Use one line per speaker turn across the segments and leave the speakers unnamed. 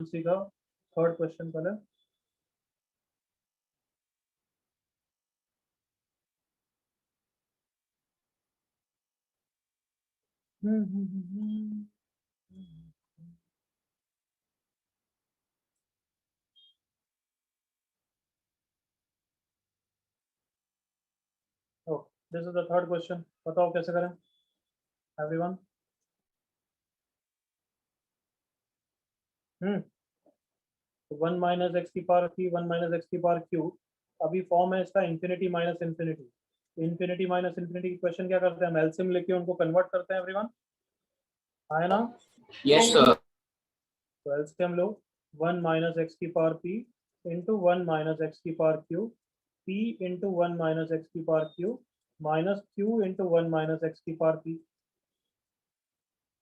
सी का third question पहले। This is the third question. बताओ कैसे करें एवरीवन। वन माइनस एक्स की power P, one minus X की पावर क्यू। अभी फॉर्म है इसका infinity minus infinity. Infinity minus infinity की क्वेश्चन क्या करते हैं हम, एलसीएम लेके उनको कन्वर्ट करते हैं एवरीवन, है ना?
Yes sir.
तो एलसीएम लो, वन माइनस एक्स की power P into one minus X की power Q, P into one minus X की power Q minus Q into one minus X की power P,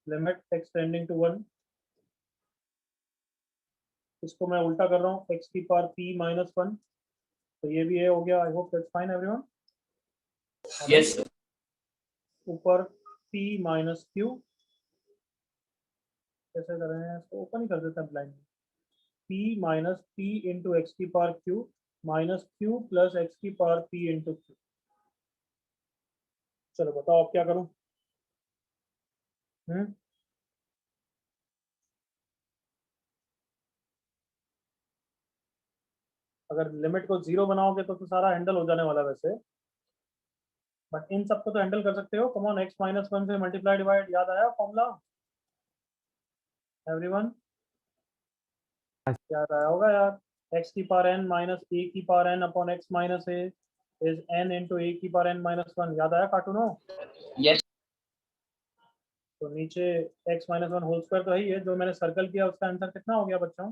limit extending to one. इसको मैं उल्टा कर रहा हूँ, एक्स की पावर पी माइनस वन, तो ये भी ये हो गया। आई hope that's fine everyone.
Yes sir.
ऊपर पी माइनस क्यू, कैसे कर रहे हैं इसको, ओपन ही कर देते हैं blind. P minus P into X की power Q minus Q plus X की पावर पी इंटू क्यू। चलो बताओ अब क्या करूं। हम्म अगर लिमिट को जीरो बनाओगे तो सारा हैंडल हो जाने वाला वैसे, बट इन सबको तो हैंडल कर सकते हो। Come on, x minus one से मल्टीप्लाई डिवाइड याद आया फॉर्मूला एवरीवन? याद आया होगा यार। एक्स की पावर एन माइनस ए की power N upon X minus A is N into A की पावर एन माइनस वन। याद आया कार्टूनो?
यस।
तो नीचे x minus one whole square तो है ही है। जो मैंने सर्कल किया उसका आंसर कितना हो गया बच्चों?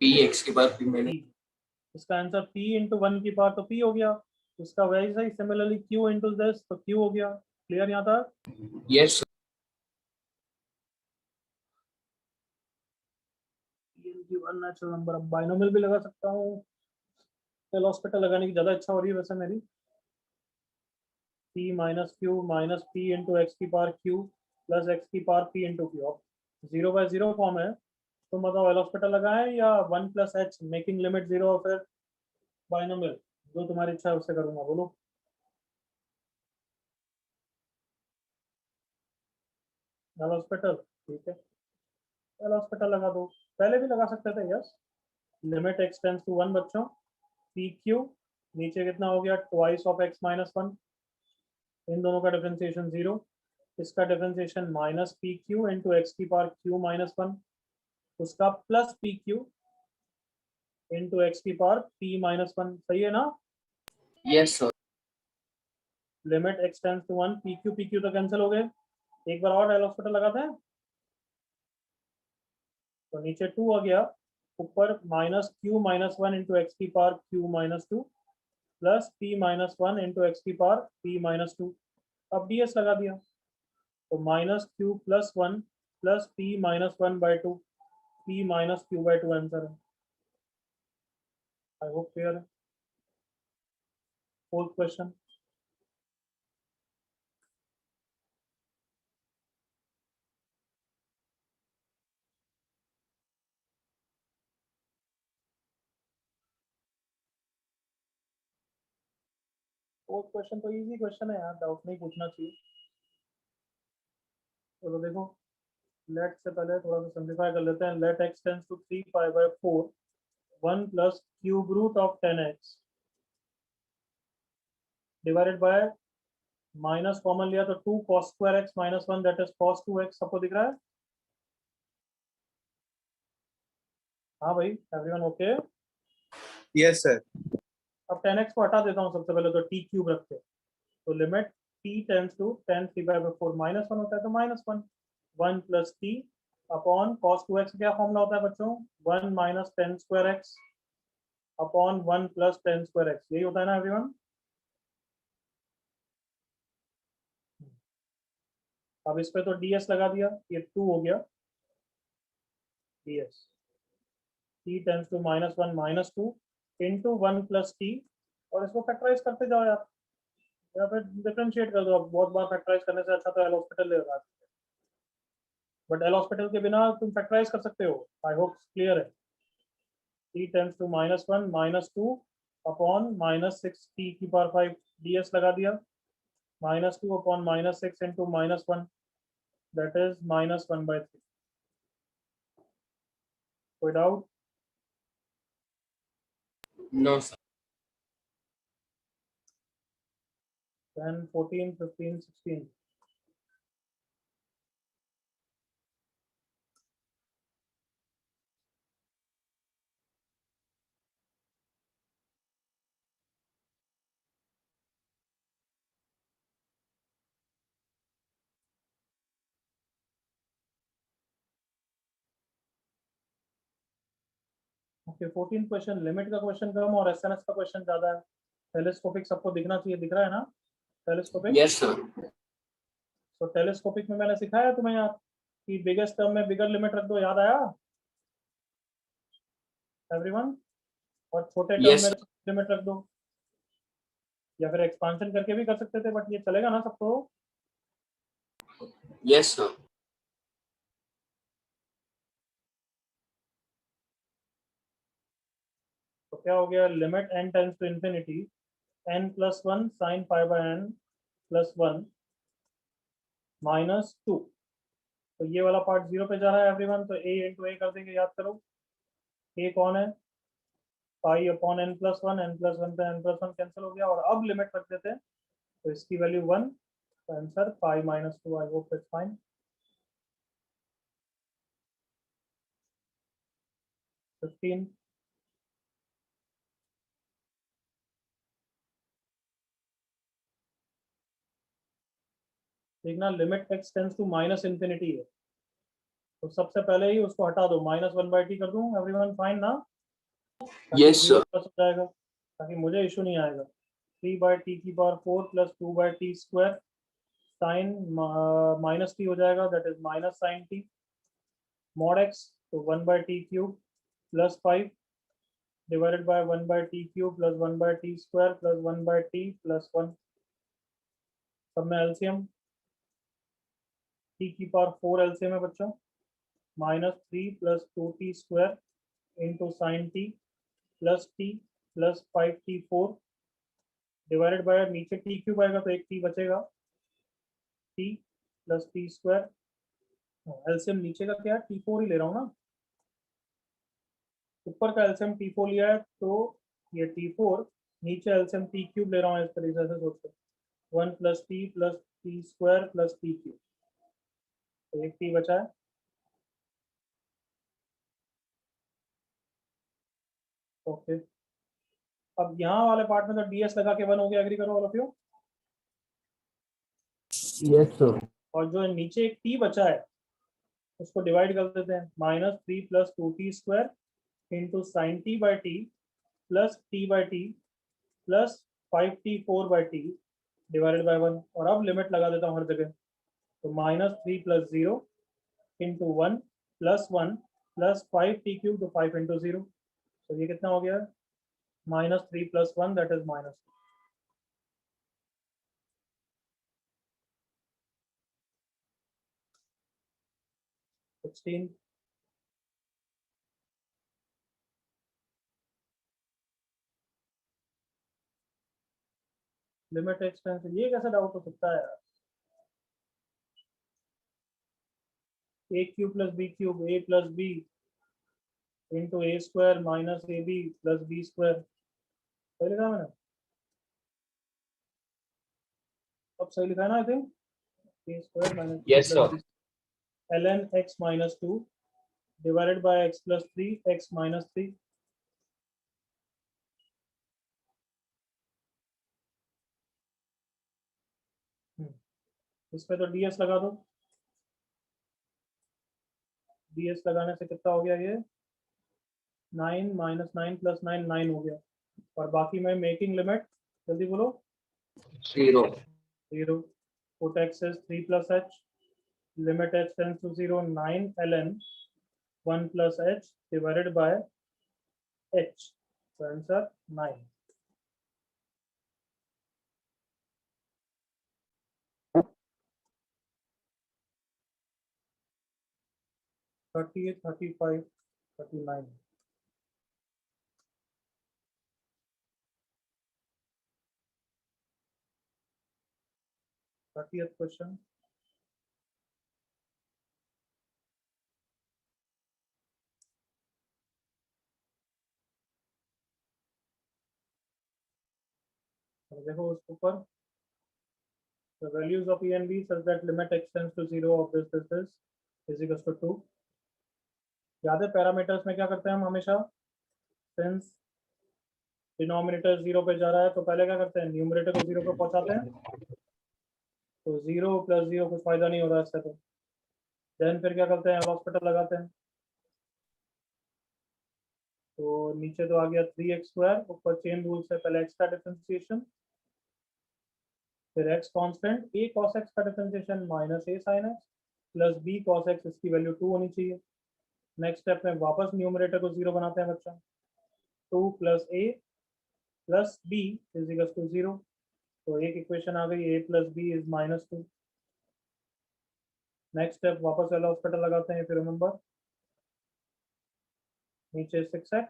पी एक्स के बाद पी मैंने।
P। इसका आंसर p इंटू वन की पावर तो p हो गया। इसका वैसे ही सिमिलरली q इंटू दिस तो q हो गया। क्लियर यहाँ तक?
Yes sir.
One natural number. अब बाइनोमियल भी लगा सकता हूँ। एल हॉस्पिटल लगाने की ज़्यादा इच्छा हो रही है वैसे मेरी। p minus Q minus P into X की पावर क्यू प्लस एक्स की power P into Q. Zero by zero form है। तुम बताओ एल हॉस्पिटल लगाएं या one plus H making limit zero और फिर बाइनोमियल? जो तुम्हारी इच्छा है उससे करूंगा, बोलो। एल हॉस्पिटल ठीक है, एल हॉस्पिटल लगा दो। पहले भी लगा सकते थे, yes. Limit X tends to one बच्चों, पी क्यू नीचे कितना हो गया, twice of X minus one. इन दोनों का डिफरेंशिएशन जीरो। इसका differentiation minus P Q into X की पावर क्यू माइनस वन, उसका plus P Q into X की पावर पी माइनस वन। सही है ना?
Yes sir.
Limit X tends to one, P Q तो कैंसिल हो गए। एक बार और एल हॉस्पिटल लगाते हैं, तो नीचे टू आ गया, ऊपर minus Q minus one into X की power Q minus two plus P minus one into X की पावर पी माइनस टू। अब ds लगा दिया, तो minus Q plus one plus P minus one by two, P minus Q by two answer है। I hope clear है। Fourth question. Fourth question तो easy question है यार, डाउट नहीं पूछना चाहिए। चलो देखो, लेट से पहले थोड़ा सा सिंप्लीफाई कर लेते हैं। Let x tends to three pi by four, one plus cube root of tan x divided by, minus common लिया तो two cos square x minus one that is cos two x. सबको दिख रहा है? हाँ भाई, एवरीवन ओके?
Yes sir.
अब tan x को हटा देता हूँ सबसे पहले, तो टी क्यूब रखते हैं। तो limit t tends to tan three by four minus one होता है, तो minus one, one plus t upon cos two x. क्या फॉर्मूला होता है बच्चों? One minus tan square x upon one plus tan square x. यही होता है ना एवरीवन? अब इस पे तो ds लगा दिया, ये टू हो गया ds। T tends to minus one minus two into one plus t, और इसको फैक्टराइज करते जाओ यार। या फिर डिफरेंशिएट कर दो। अब बहुत बार फैक्टराइज करने से अच्छा तो एल हॉस्पिटल ले लगा, बट एल हॉस्पिटल के बिना तुम फैक्टराइज कर सकते हो। आई होप क्लियर है। t tends to -1 -2 upon -6 t की पावर 5 ds लगा दिया, -2 अपॉन -6 इंटू -1, दैट इज -1/3। कोई doubt?
No, sir.
10, 14, 15, 16। Okay, 14 question limit का क्वेश्चन कम और एसएनएस का क्वेश्चन ज्यादा है। टेलीस्कोपिक सबको दिखना चाहिए, दिख रहा है ना टेलीस्कोपिक?
Yes, sir.
तो टेलीस्कोपिक में मैंने सिखाया तुम्हें यार कि बिगेस्ट टर्म में बिगर लिमिट रख दो, याद आया एवरीवन? और छोटे टर्म
Yes,
में
sir.
लिमिट रख दो, या फिर एक्सपांशन करके भी कर सकते थे, बट ये चलेगा ना सबको?
Yes, sir.
तो क्या हो गया, limit n tends to infinity n plus 1 sine pi by n plus 1 -2। तो ये वाला पार्ट 0 पे जा रहा है एवरीवन, तो a इंटू a कर देंगे, याद करो a कौन है, pi upon n plus 1, n plus 1 पे n प्लस 1 कैंसिल हो गया, और अब लिमिट रख देते हैं तो इसकी वैल्यू 1, तो answer pi -2। I hope it's fine. 15। देखना limit x tends to minus infinity है, तो सबसे पहले ही उसको हटा दो, -1/t कर दूं एवरीवन, फाइन ना? ताकि
Yes,
0
sir.
प्लस हो जाएगा, ताकि मुझे इशू नहीं आएगा। 3/t की power 4 plus 2/t square sine -t हो जाएगा, that is minus sine t mod x, तो 1/t cube plus 5 divided by 1/t cube plus 1/t square plus 1/t plus 1। सब में एलसीएम, t की पावर 4 एलसीएम है बच्चों, -3 plus 2t square into sine t plus t plus 5t4 divided by, नीचे t cube आएगा तो एक t बचेगा, t plus t square. LCM नीचे का क्या है, t4 ही ले रहा हूँ ना, ऊपर का एलसीएम t4 लिया है, तो ये t4, नीचे एलसीएम t क्यूब ले रहा हूँ, इस तरीके से सोचते 1 plus t square plus t cube, तो एक t बचा है। ओके, अब यहाँ वाले पार्ट में तो ds लगा के 1 हो गया, एग्री करो all of you?
Yes, sir.
और जो नीचे एक t बचा है उसको डिवाइड कर देते हैं, -3 plus 2t square into sign t/t plus t/t plus 5t4/t divided by 1, और अब लिमिट लगा देता हूँ हर जगह, तो -3 plus 0 into 1 plus 1 plus 5t cube, तो 5 इंटू 0, तो ये कितना हो गया, -3 plus 1, that is -2। 16। Limit extension, ये कैसे डाउट हो सकता है यार? a cube plus b cube, a plus b into a square minus ab plus b square, सही लिखा है मैंने? अब सही लिखा है ना? I think a square minus b
Yes,
plus
sir.
b ln x minus 2 divided by x plus 3 x minus 3। इस पे तो ds लगा दो, ds लगाने से कितना हो गया ये, 9 -9 प्लस 9 9 हो गया, और बाकी में मेकिंग लिमिट, जल्दी बोलो।
0.
0, put x is 3 plus h, limit h tends to 0, 9 ln 1 plus h divided by h, so answer 9। 38, 35, 39. Thirtieth question. देखो उसके ऊपर the values of e and b such that limit extends to 0 of this is equals to 2. याद है parameters में क्या करते हैं हम हमेशा, सिंस डिनोमिनेटर 0 पे जा रहा है तो पहले क्या करते हैं, न्यूमरेटर को 0 पे पहुंचाते हैं, तो 0 + 0 कुछ फायदा नहीं हो रहा है इससे, तो देन फिर क्या करते हैं, हॉस्पिटल लगाते हैं, तो नीचे तो आ गया 3x², ऊपर चेन रूल से पहले x का डिफरेंशिएशन, फिर x constant, a cos x का differentiation minus a sin x plus b cos x, इसकी वैल्यू 2 होनी चाहिए। नेक्स्ट स्टेप में वापस न्यूमरेटर को 0 बनाते हैं बच्चा, 2 + a + b = 0, तो एक इक्वेशन आ गई, a + b = -2। नेक्स्ट स्टेप वापस एल हॉस्पिटल लगाते हैं, फिर रिमेंबर नीचे 6x,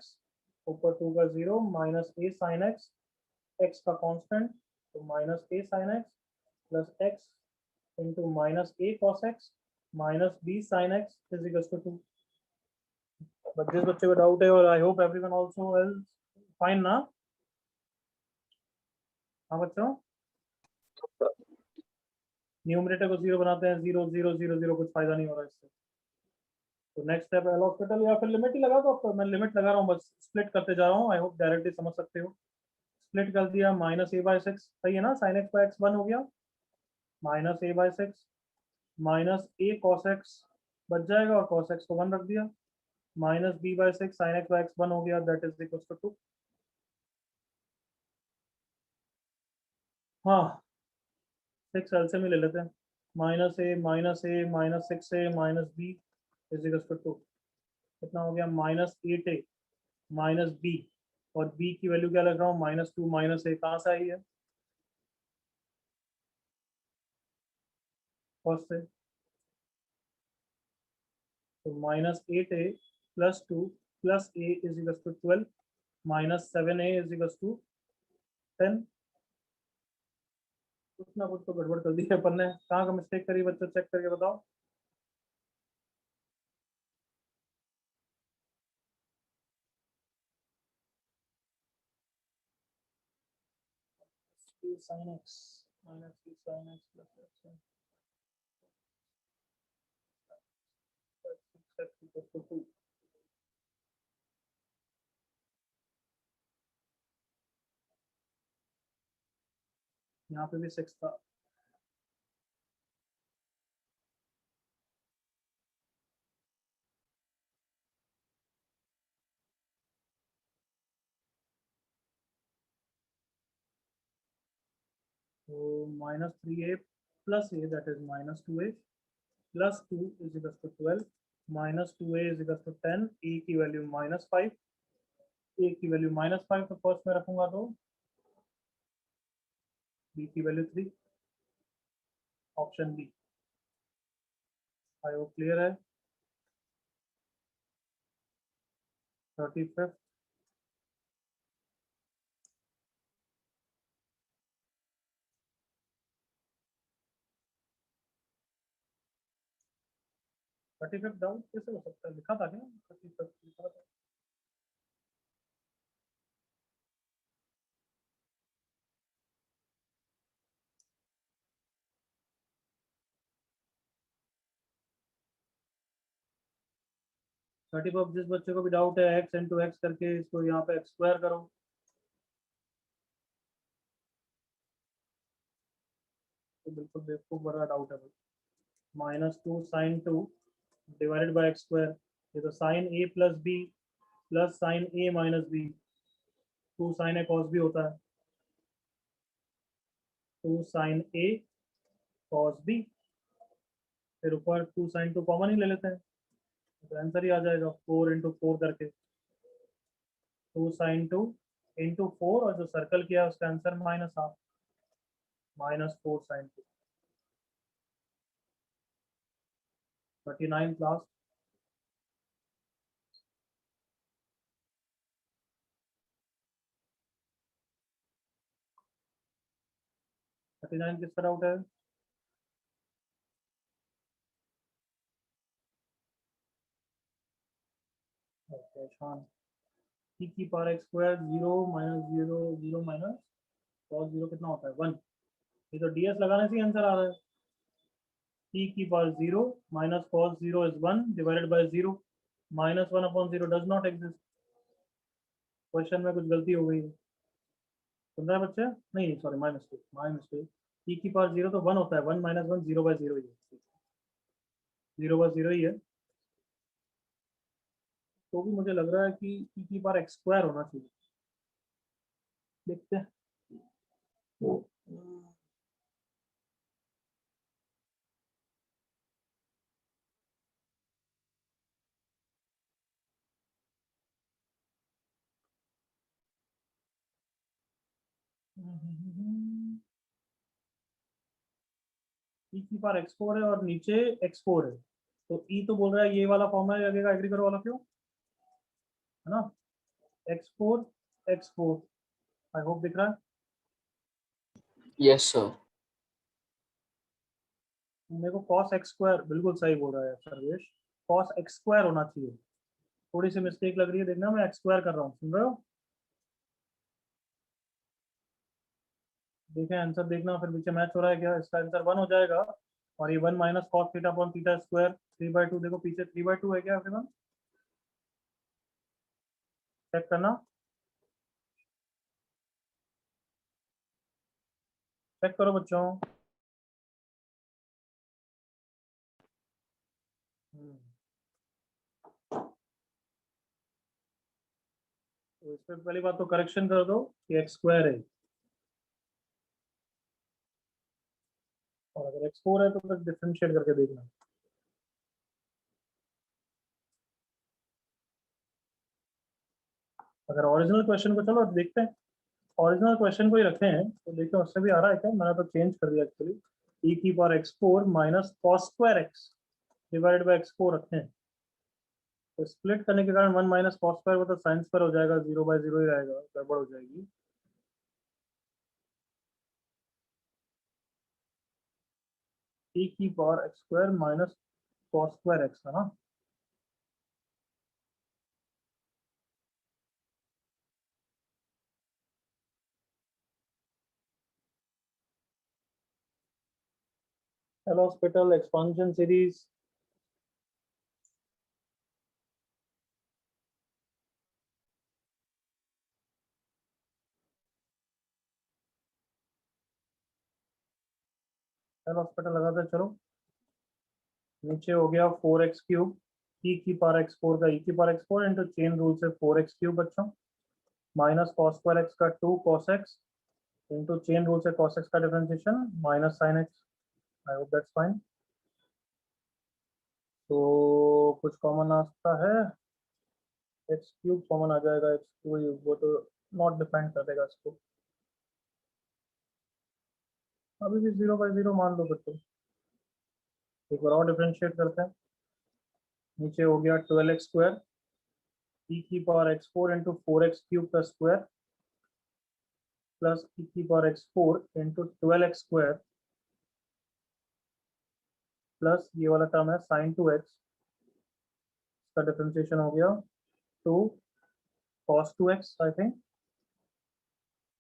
ऊपर 2 का 0 minus a sin x, x का कांस्टेंट, तो minus a sin x plus x into minus a cos x minus b sin x = 2। But जिस बच्चे को डाउट है, और I hope everyone also else fine ना। हाँ बच्चों, न्यूमरेटर को 0 बनाते हैं, 0 0 0 0 कुछ फायदा नहीं हो रहा इससे, तो नेक्स्ट स्टेप एल हॉस्पिटल या फिर लिमिट ही लगा दो। अब तो मैं लिमिट लगा रहा हूँ, बस स्प्लिट करते जा रहा हूँ, आई होप डायरेक्टली समझ सकते हो। स्प्लिट कर दिया, -a/6, सही है ना, sin x x 1 हो गया, -a/6 minus a cos x बच जाएगा, और cos x को 1 रख दिया, -b/6 sin x x 1 हो गया, दैट इज इक्वल टू 2। हाँ 6 एलसीएम ही ले लेते हैं, -a -6a -b = 2, कितना हो गया, -8a -b, और b की वैल्यू क्या लग रहा हूँ, -2 -a, कहाँ से आई है, फर्स्ट से, तो -8a + 2 + a = 12 -7a = 10। कुछ ना कुछ तो गड़बड़ कर दी है अपन ने, कहाँ का मिस्टेक करी बच्चों, चेक करके बताओ। sin x -b sin x plus x = 2। यहाँ पे भी 6 था, तो -3a + a that is -2a + 2 = 12 -2a = 10, a की वैल्यू -5, a की वैल्यू -5, तो फर्स्ट में रखूंगा तो b की value 3, option B. I hope clear है। 35th, डाउट कैसे हो सकता है, लिखा था क्या 35th लिखा था। थर्टी पर जिस बच्चे को भी डाउट है, x × x करके इसको यहाँ पे x² करो, तो बिल्कुल बेवकूफ बड़ा डाउट है भाई। -2 sin 2 डिवाइडेड बाय x², ये तो sin a + b plus sin a - b, 2 sin a cos b होता है, 2 sin a cos b, फिर ऊपर 2 sin 2 कॉमन ही ले लेते हैं, तो आंसर ही आ जाएगा 4 × 4 करके, 2 sin 2 × 4, और जो सर्कल किया उसका आंसर -1/2, -4 sin 2। 39 लास्ट, 39 किसका डाउट है? ओके शान, e की power x square 0 minus 0 0 minus cos 0 कितना होता है 1। ये तो ds लगाने से ही आंसर आ रहा है। e की power 0 minus cos 0 is 1 divided by 0 minus 1 upon 0 does not exist. Question में कुछ गलती हो गई है, सुन रहे हैं बच्चे? नहीं सॉरी, माई मिस्टेक। e की पावर 0 तो 1 होता है, 1 माइनस 1 0 बाय 0 ही है, 0 बाय 0 ही है। तो भी मुझे लग रहा है कि e की पावर x स्क्वायर होना चाहिए, देखते हैं। e की पावर x4 है और नीचे x4 है, तो e तो बोल रहा है ये वाला फॉर्म है, लगेगा एग्री करो वाला, क्यों है ना, x4 x4। आई होप दिख रहा है।
Yes, sir.
मेरे को cos x स्क्वायर बिल्कुल सही बोल रहा है सर्वेश, cos x स्क्वायर होना चाहिए। थोड़ी सी मिस्टेक लग रही है, देखना मैं x स्क्वायर कर रहा हूँ, सुन रहे हो? देखें आंसर, देखना फिर पीछे मैच हो रहा है क्या। इसका आंसर 1 हो जाएगा, और ये 1 minus cos theta upon theta square 3/2। देखो पीछे 3/2 है क्या फिर, चेक करना, चेक करो बच्चों। तो इस पर पहली बात तो करेक्शन कर दो कि एक्स स्क्वायर है, और अगर x4 है तो फिर डिफरेंशिएट करके देखना। अगर ओरिजिनल क्वेश्चन को, चलो देखते हैं, ओरिजिनल क्वेश्चन को ही रखे हैं तो देखते हैं उससे भी आ रहा है क्या। मैंने तो चेंज कर दिया एक्चुअली, e की power x4 minus cos square x divided by x4 रखे हैं, तो स्प्लिट करने के कारण 1 माइनस कॉस स्क्वायर वो तो साइन स्क्वायर हो जाएगा, 0/0 ही रहेगा, गड़बड़ हो जाएगी। e की power x square minus cos square x है ना। Hello hospital expansion series, hello hospital लगाते चलो। नीचे हो गया 4x क्यूब, e की पावर x4 का e की power x4 into chain rule से 4x क्यूब बच्चों, माइनस कॉस स्क्वायर x का 2 cos x into chain rule से cos x का differentiation minus sine x। I hope that's fine. तो कुछ कॉमन आता है, एक्स क्यूब कॉमन आ जाएगा, एक्स क्यूब वो तो नॉट डिपेंड करेगा इसको, अभी भी 0/0 मान लो बच्चों। एक बार और डिफरेंशिएट करते हैं। नीचे हो गया 12x स्क्वायर, e की power x4 into 4x cube का स्क्वायर प्लस e की power x4 into 12x square plus ये वाला टर्म है साइन 2x का डिफरेंशिएशन हो गया 2 cos 2x आई थिंक,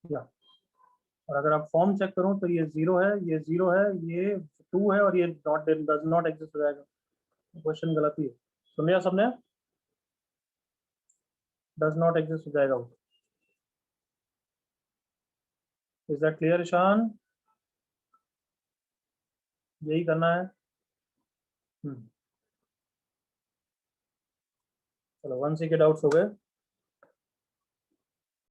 या और अगर आप फॉर्म चेक करूं तो ये 0 है, ये 0 है, ये 2 है, और ये नॉट डज नॉट एग्जिस्ट हो जाएगा। क्वेश्चन गलत ही है, सुन लिया सबने, डज नॉट एग्जिस्ट हो जाएगा वो। Is that clear Ishan? यही करना है। चलो 1C के डाउट्स हो गए।